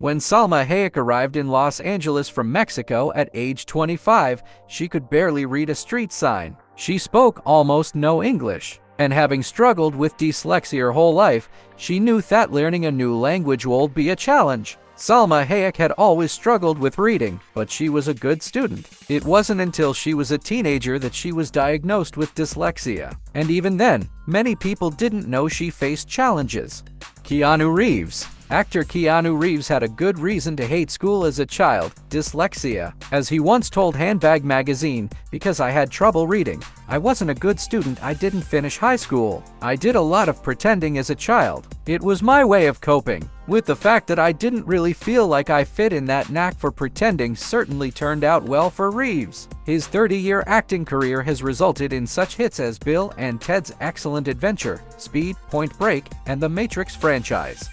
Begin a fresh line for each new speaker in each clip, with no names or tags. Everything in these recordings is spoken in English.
When Salma Hayek arrived in Los Angeles from Mexico at age 25, she could barely read a street sign. She spoke almost no English, and having struggled with dyslexia her whole life, she knew that learning a new language would be a challenge. Salma Hayek had always struggled with reading, but she was a good student. It wasn't until she was a teenager that she was diagnosed with dyslexia, and even then, many people didn't know she faced challenges. Keanu Reeves. Actor Keanu Reeves had a good reason to hate school as a child: dyslexia. As he once told Handbag magazine, "Because I had trouble reading. I wasn't a good student, I didn't finish high school. I did a lot of pretending as a child. It was my way of coping with the fact that I didn't really feel like I fit in. That knack for pretending certainly turned out well for Reeves. His 30-year acting career has resulted in such hits as Bill and Ted's Excellent Adventure, Speed, Point Break, and the Matrix franchise."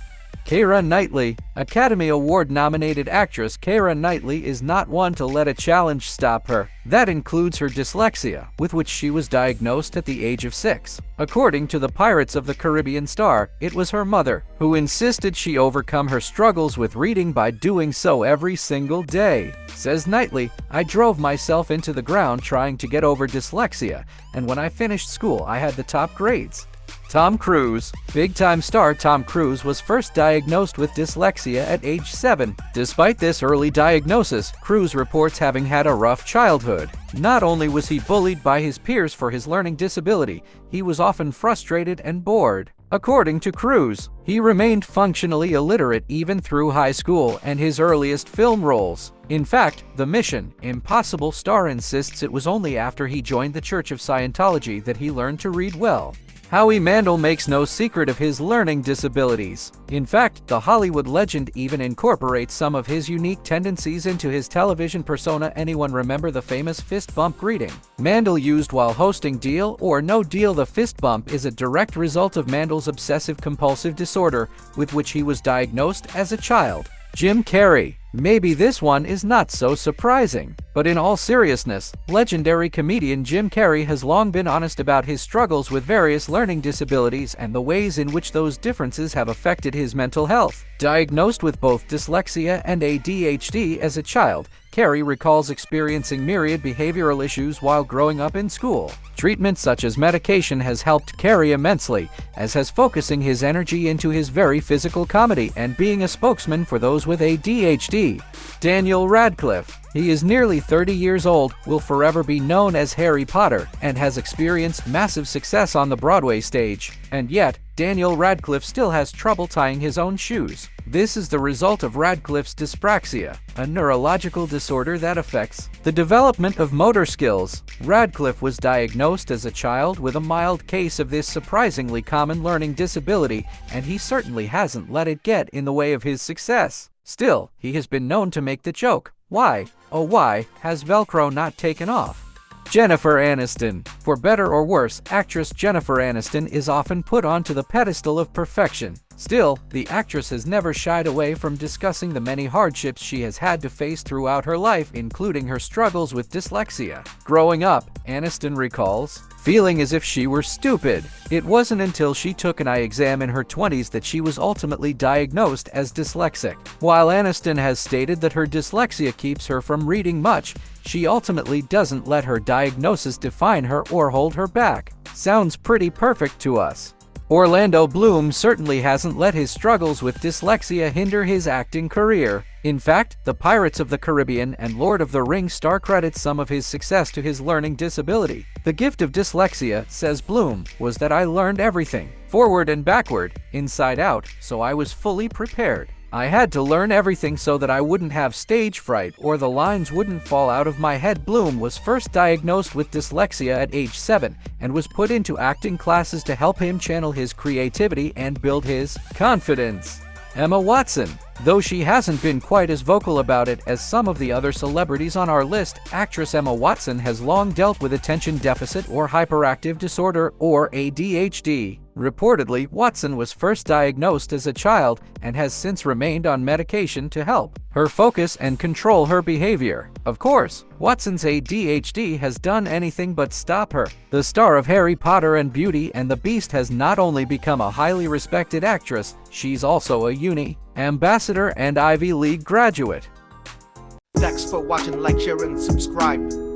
Keira Knightley. Academy Award-nominated actress Keira Knightley is not one to let a challenge stop her. That includes her dyslexia, with which she was diagnosed at the age of 6. According to the Pirates of the Caribbean star, it was her mother who insisted she overcome her struggles with reading by doing so every single day. Says Knightley, "I drove myself into the ground trying to get over dyslexia, and when I finished school I had the top grades." Tom Cruise. Big-time star Tom Cruise was first diagnosed with dyslexia at age 7. Despite this early diagnosis, Cruise reports having had a rough childhood. Not only was he bullied by his peers for his learning disability, he was often frustrated and bored. According to Cruise, he remained functionally illiterate even through high school and his earliest film roles. In fact, the Mission Impossible star insists it was only after he joined the Church of Scientology that he learned to read well. Howie Mandel makes no secret of his learning disabilities. In fact, the Hollywood legend even incorporates some of his unique tendencies into his television persona. Anyone remember the famous fist bump greeting Mandel used while hosting Deal or No Deal? The fist bump is a direct result of Mandel's obsessive-compulsive disorder, with which he was diagnosed as a child. Jim Carrey. Maybe this one is not so surprising, but in all seriousness, legendary comedian Jim Carrey has long been honest about his struggles with various learning disabilities and the ways in which those differences have affected his mental health. Diagnosed with both dyslexia and ADHD as a child, Carrey recalls experiencing myriad behavioral issues while growing up in school. Treatment such as medication has helped Carrey immensely, as has focusing his energy into his very physical comedy and being a spokesman for those with ADHD. Daniel Radcliffe. He is nearly 30 years old, will forever be known as Harry Potter, and has experienced massive success on the Broadway stage. And yet, Daniel Radcliffe still has trouble tying his own shoes. This is the result of Radcliffe's dyspraxia, a neurological disorder that affects the development of motor skills. Radcliffe was diagnosed as a child with a mild case of this surprisingly common learning disability, and he certainly hasn't let it get in the way of his success. Still, he has been known to make the joke, "Why, oh why, has Velcro not taken off?" Jennifer Aniston. For better or worse, actress Jennifer Aniston is often put onto the pedestal of perfection. Still, the actress has never shied away from discussing the many hardships she has had to face throughout her life, including her struggles with dyslexia. Growing up, Aniston recalls, feeling as if she were stupid. It wasn't until she took an eye exam in her 20s that she was ultimately diagnosed as dyslexic. While Aniston has stated that her dyslexia keeps her from reading much, she ultimately doesn't let her diagnosis define her or hold her back. Sounds pretty perfect to us. Orlando Bloom certainly hasn't let his struggles with dyslexia hinder his acting career. In fact, the Pirates of the Caribbean and Lord of the Rings star credits some of his success to his learning disability. "The gift of dyslexia," says Bloom, "was that I learned everything, forward and backward, inside out, so I was fully prepared. I had to learn everything so that I wouldn't have stage fright or the lines wouldn't fall out of my head." Bloom was first diagnosed with dyslexia at age 7 and was put into acting classes to help him channel his creativity and build his confidence. Emma Watson. Though she hasn't been quite as vocal about it as some of the other celebrities on our list, actress Emma Watson has long dealt with attention deficit or hyperactive disorder, or ADHD. Reportedly, Watson was first diagnosed as a child and has since remained on medication to help her focus and control her behavior. Of course, Watson's ADHD has done anything but stop her. The star of Harry Potter and Beauty and the Beast has not only become a highly respected actress, she's also a uni ambassador and Ivy League graduate.
Thanks for watching, like, share, and subscribe.